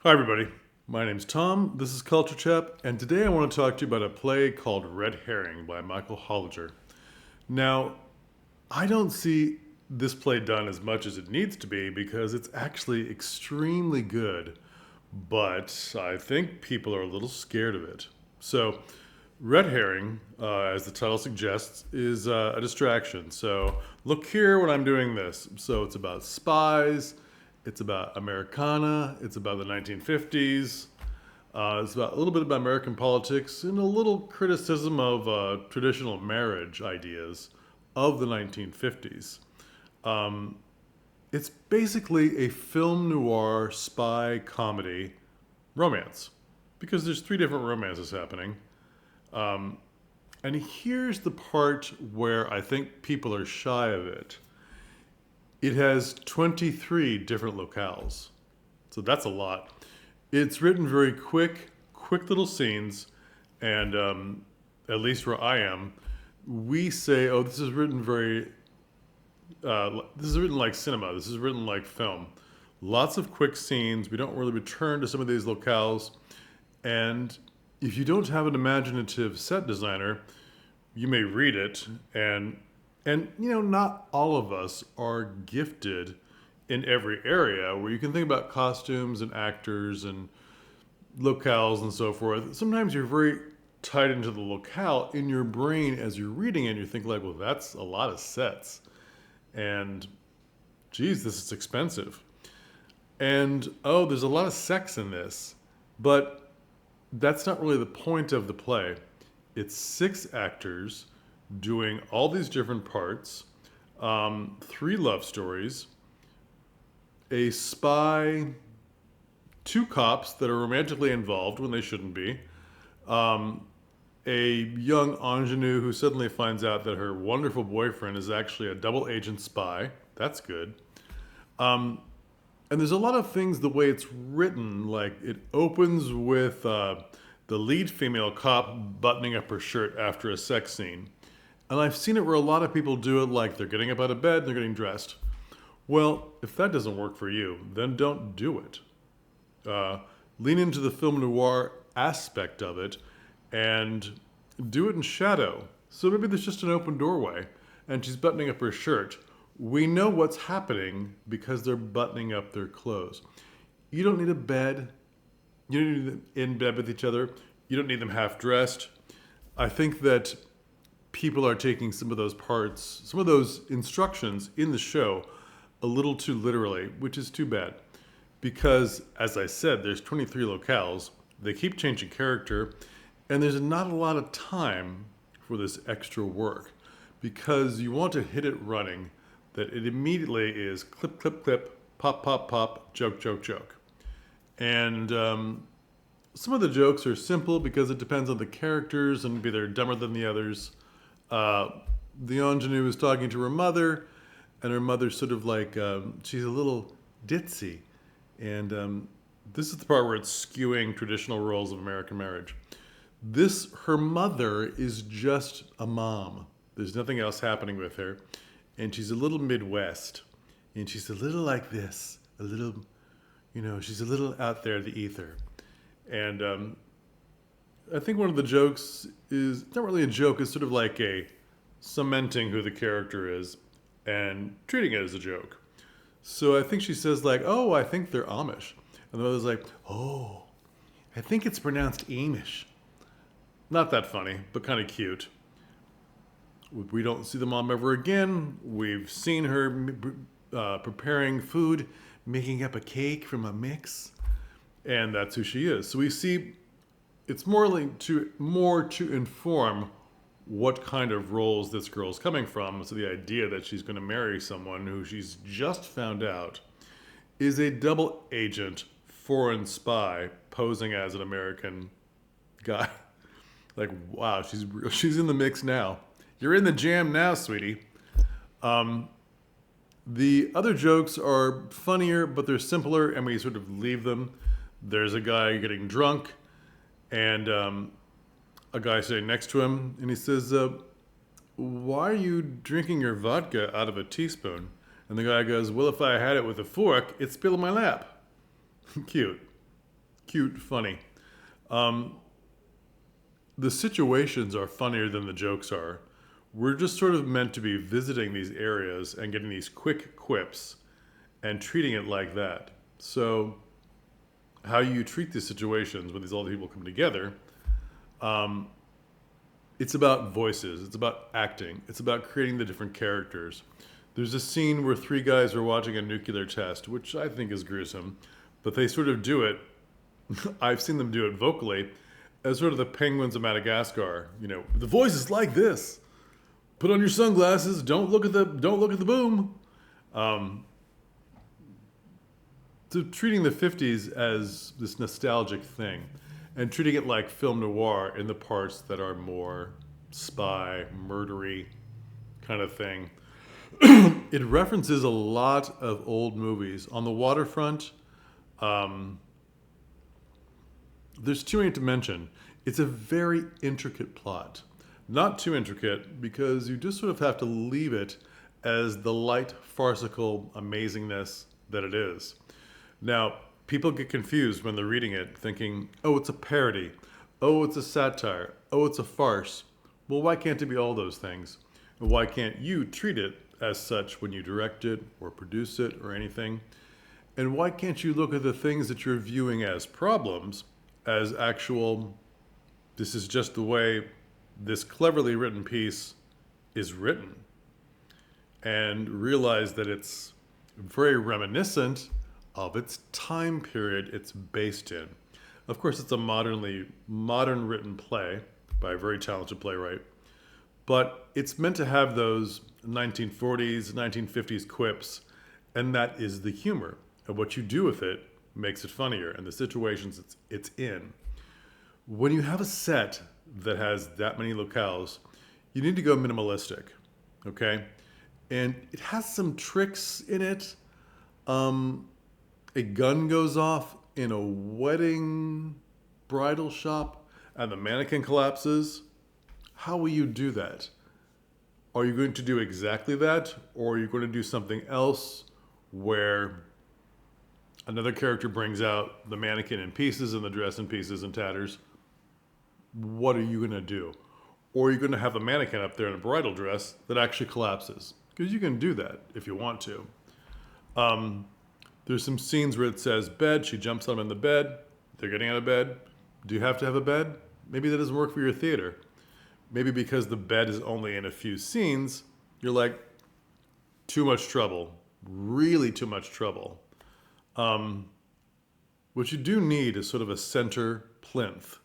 Hi, everybody. My name's Tom. This is Culture Chap, and today I want to talk to you about a play called Red Herring by Michael Hollinger. Now, I don't see this play done as much as it needs to be because it's actually extremely good, but I think people are a little scared of it. So, Red Herring, as the title suggests, is a distraction. So, look here when I'm doing this. So, it's about spies, it's about Americana, it's about the 1950s, it's about a little bit about American politics and a little criticism of traditional marriage ideas of the 1950s. It's basically a film noir spy comedy romance because there's three different romances happening. And here's the part where I think people are shy of it. It has 23 different locales. So that's a lot. It's written very quick little scenes. And at least where I am, we say, oh, this is written this is written like cinema. This is written like film. Lots of quick scenes. We don't really return to some of these locales. And if you don't have an imaginative set designer, you may read it and not all of us are gifted in every area where you can think about costumes and actors and locales and so forth. Sometimes you're very tied into the locale in your brain as you're reading it and you think like, well, that's a lot of sets. And geez, this is expensive. And oh, there's a lot of sex in this. But that's not really the point of the play. It's six actors doing all these different parts, three love stories, a spy, two cops that are romantically involved when they shouldn't be, a young ingenue who suddenly finds out that her wonderful boyfriend is actually a double agent spy. That's good. And there's a lot of things the way it's written, like it opens with the lead female cop buttoning up her shirt after a sex scene. And I've seen it where a lot of people do it like they're getting up out of bed and they're getting dressed. Well, if that doesn't work for you, then don't do it. Lean into the film noir aspect of it and do it in shadow. So maybe there's just an open doorway and she's buttoning up her shirt. We know what's happening because they're buttoning up their clothes. You don't need a bed. You don't need them in bed with each other. You don't need them half dressed. I think that people are taking some of those parts, some of those instructions in the show a little too literally, which is too bad. Because, as I said, there's 23 locales. They keep changing character, and there's not a lot of time for this extra work because you want to hit it running that it immediately is clip, clip, clip, pop, pop, pop, joke, joke, joke. And some of the jokes are simple because it depends on the characters and maybe they're dumber than the others. The ingenue is talking to her mother, and her mother's sort of like, she's a little ditzy. And this is the part where it's skewing traditional roles of American marriage. Her mother is just a mom. There's nothing else happening with her. And she's a little Midwest. And she's a little like this, a little, she's a little out there in the ether. And I think one of the jokes is not really a joke, it's sort of like a cementing who the character is and treating it as a joke. So I think she says like, oh, I think they're Amish. And the mother's like, oh, I think it's pronounced Amish. Not that funny, but kind of cute. We don't see the mom ever again. We've seen her preparing food, making up a cake from a mix. And that's who she is. So we see it's more to inform what kind of roles this girl's coming from. So the idea that she's going to marry someone who she's just found out is a double agent foreign spy posing as an American guy. Like, wow, she's in the mix now. You're in the jam now, sweetie. The other jokes are funnier, but they're simpler, and we sort of leave them. There's a guy getting drunk, and a guy sitting next to him, and he says, why are you drinking your vodka out of a teaspoon? And the guy goes, well, if I had it with a fork, it'd spill in my lap. Cute. cute, funny. Um, the situations are funnier than the jokes are. We're just sort of meant to be visiting these areas and getting these quick quips and treating it like that. So, how you treat these situations when these all the people come together, um, it's about voices, it's about acting, it's about creating the different characters. There's a scene where three guys are watching a nuclear test, which I think is gruesome, but they sort of do it. I've seen them do it vocally as sort of the penguins of Madagascar. You know, the voice is like this. Put on your sunglasses. Don't look at the boom. Um, so treating the '50s as this nostalgic thing, and treating it like film noir in the parts that are more spy, murdery kind of thing. It references a lot of old movies. On the waterfront, um, there's too many to mention. It's a very intricate plot. Not too intricate because you just sort of have to leave it as the light, farcical amazingness that it is. Now, people get confused when they're reading it, thinking, oh, it's a parody. Oh, it's a satire. Oh, it's a farce. Well, why can't it be all those things? And why can't you treat it as such when you direct it or produce it or anything? And why can't you look at the things that you're viewing as problems as actual, this is just the way this cleverly written piece is written, and realize that it's very reminiscent of its time period it's based in. Of course, it's a modern written play by a very talented playwright, but it's meant to have those 1940s, 1950s quips, and that is the humor. And what you do with it makes it funnier, and the situations it's in. When you have a set that has that many locales, you need to go minimalistic, okay? And it has some tricks in it. A gun goes off in a wedding bridal shop and the mannequin collapses. How will you do that? Are you going to do exactly that? Or are you going to do something else where another character brings out the mannequin in pieces and the dress in pieces and tatters? What are you going to do? Or are you going to have a mannequin up there in a bridal dress that actually collapses? Because you can do that if you want to. There's some scenes where it says bed. She jumps on them in the bed. They're getting out of bed. Do you have to have a bed? Maybe that doesn't work for your theater. Maybe because the bed is only in a few scenes, you're like, too much trouble. Really too much trouble. What you do need is sort of a center plinth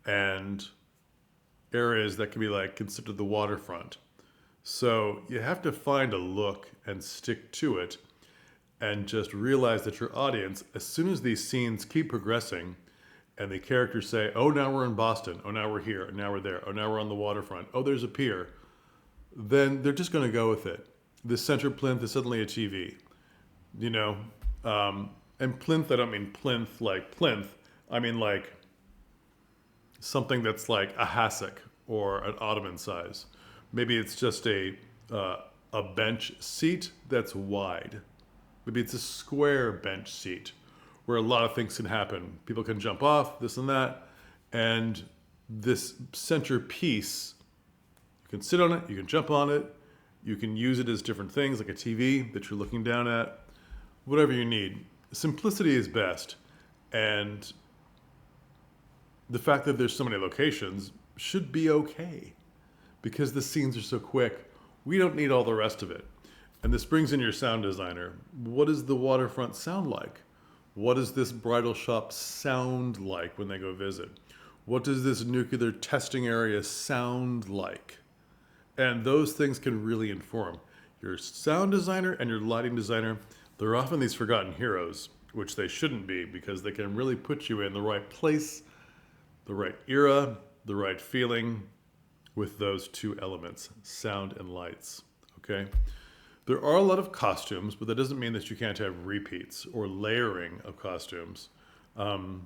and areas that can be like considered the waterfront. So you have to find a look and stick to it and just realize that your audience, as soon as these scenes keep progressing and the characters say, oh, now we're in Boston. Oh, now we're here. Now we're there. Oh, now we're on the waterfront. Oh, there's a pier. Then they're just going to go with it. The center plinth is suddenly a TV, you know? And plinth, I don't mean plinth like plinth. I mean like something that's like a hassock or an ottoman size. Maybe it's just a bench seat that's wide. Maybe it's a square bench seat where a lot of things can happen. People can jump off, this and that. And this center piece, you can sit on it, you can jump on it, you can use it as different things like a TV that you're looking down at, whatever you need. Simplicity is best. And the fact that there's so many locations should be okay because the scenes are so quick. We don't need all the rest of it. And this brings in your sound designer. What does the waterfront sound like? What does this bridal shop sound like when they go visit? What does this nuclear testing area sound like? And those things can really inform. Your sound designer and your lighting designer, they're often these forgotten heroes, which they shouldn't be because they can really put you in the right place, the right era, the right feeling with those two elements, sound and lights, okay? There are a lot of costumes, but that doesn't mean that you can't have repeats or layering of costumes. You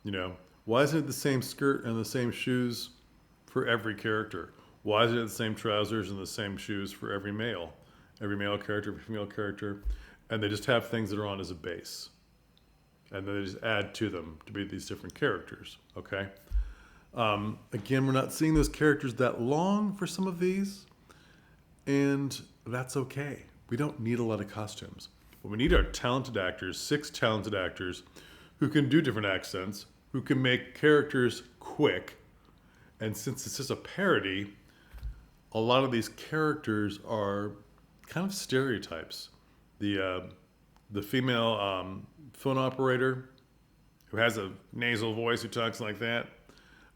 know, why isn't it the same skirt and the same shoes for every character? Why isn't it the same trousers and the same shoes for every male? Every male character, every female character, and they just have things that are on as a base. and then they just add to them to be these different characters. Okay. Again, we're not seeing those characters that long for some of these, and that's okay. We don't need a lot of costumes. What we need are talented actors, 6 talented actors who can do different accents, who can make characters quick. And since it's just a parody, a lot of these characters are kind of stereotypes. The female phone operator who has a nasal voice who talks like that.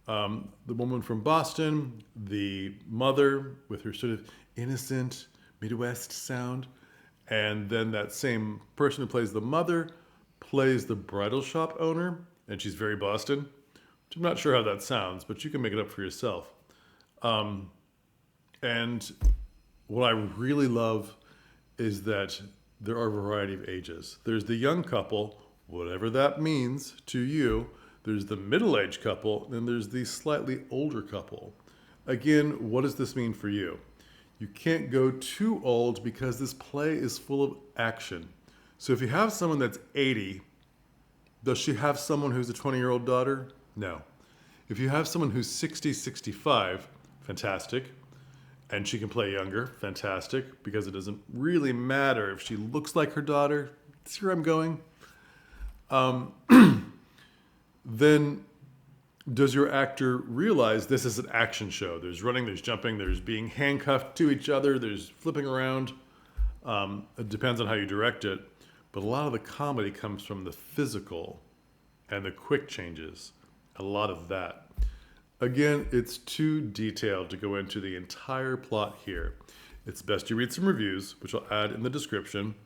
The woman from Boston, the mother with her sort of innocent Midwest sound, and then that same person who plays the mother plays the bridal shop owner, and she's very Boston. Which I'm not sure how that sounds, but you can make it up for yourself. And what I really love is that there are a variety of ages. There's the young couple, whatever that means to you. There's the middle-aged couple, and there's the slightly older couple. Again, what does this mean for you? You can't go too old because this play is full of action. So if you have someone that's 80, does she have someone who's a 20-year-old daughter? No. If you have someone who's 60, 65, fantastic. And she can play younger, fantastic, because it doesn't really matter if she looks like her daughter. See where I'm going? Then does your actor realize this is an action show? There's running, there's jumping, there's being handcuffed to each other, there's flipping around. It depends on how you direct it. But a lot of the comedy comes from the physical and the quick changes. A lot of that. Again, it's too detailed to go into the entire plot here. It's best you read some reviews, which I'll add in the description.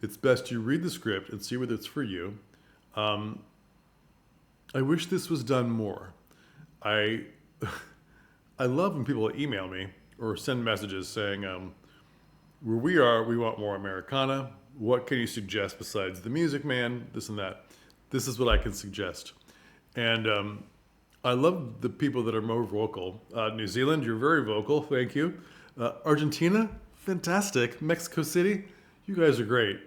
It's best you read the script and see whether it's for you. I wish this was done more. I love when people email me or send messages saying, where we are, we want more Americana. What can you suggest besides the Music Man, this and that? This is what I can suggest. And I love the people that are more vocal. New Zealand, you're very vocal. Thank you. Argentina, fantastic. Mexico City, you guys are great.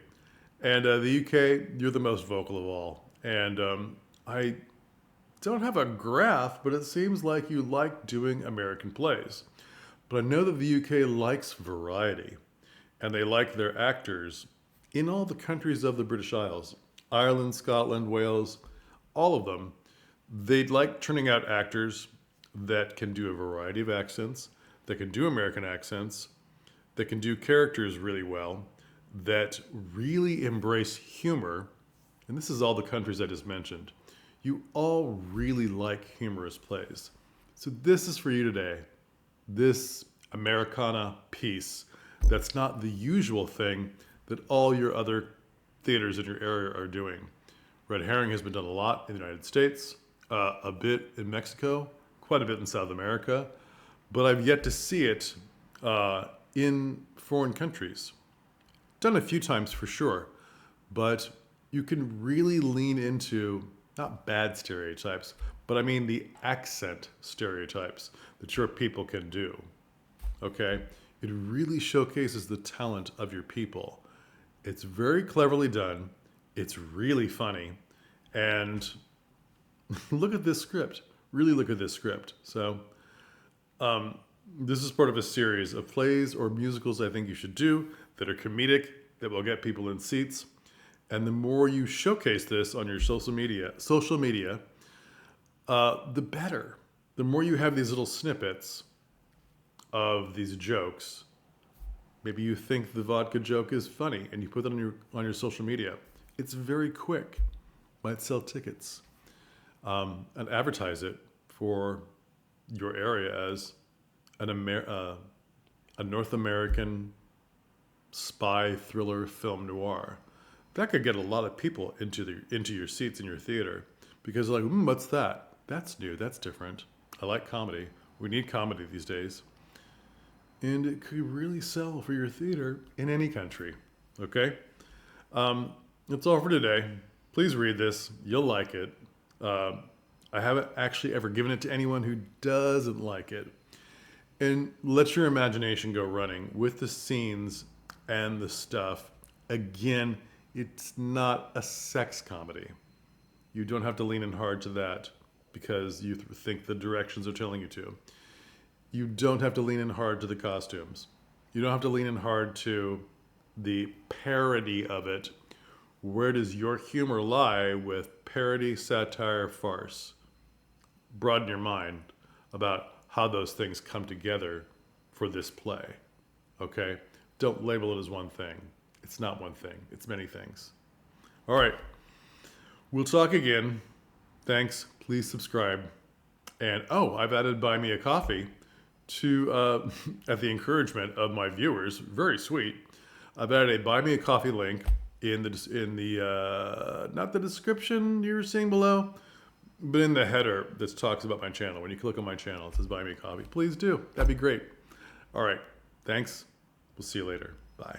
And the UK, you're the most vocal of all. And I don't have a graph, but it seems like you like doing American plays. But I know that the UK likes variety. And they like their actors in all the countries of the British Isles. Ireland, Scotland, Wales, all of them. They'd like turning out actors that can do a variety of accents, that can do American accents, that can do characters really well, that really embrace humor. And this is all the countries I just mentioned. You all really like humorous plays. So this is for you today. This Americana piece that's not the usual thing that all your other theaters in your area are doing. Red Herring has been done a lot in the United States, a bit in Mexico, quite a bit in South America, but I've yet to see it in foreign countries. Done a few times for sure, but you can really lean into not bad stereotypes, but I mean the accent stereotypes that your people can do. Okay? It really showcases the talent of your people. It's very cleverly done. It's really funny. And look at this script. Really look at this script. So this is part of a series of plays or musicals I think you should do that are comedic, that will get people in seats. And the more you showcase this on your social media, the better. The more you have these little snippets of these jokes. Maybe you think the vodka joke is funny and you put it on your social media. It's very quick. Might sell tickets. And advertise it for your area as a North American spy thriller film noir. That could get a lot of people into your seats in your theater because they're like, what's that? That's new. That's different. I like comedy. We need comedy these days. And it could really sell for your theater in any country. Okay? That's all for today. Please read this. You'll like it. I haven't actually ever given it to anyone who doesn't like it. And let your imagination go running with the scenes and the stuff. Again, it's not a sex comedy. You don't have to lean in hard to that because you think the directions are telling you to. You don't have to lean in hard to the costumes. You don't have to lean in hard to the parody of it. Where does your humor lie with parody, satire, farce? Broaden your mind about how those things come together for this play. Okay? Don't label it as one thing. It's not one thing. It's many things. All right. We'll talk again. Thanks. Please subscribe. And I've added Buy Me a Coffee to at the encouragement of my viewers. Very sweet. I've added a Buy Me a Coffee link in the not the description you're seeing below, but in the header that talks about my channel. When you click on my channel, it says Buy Me a Coffee. Please do. That'd be great. All right. Thanks. We'll see you later. Bye.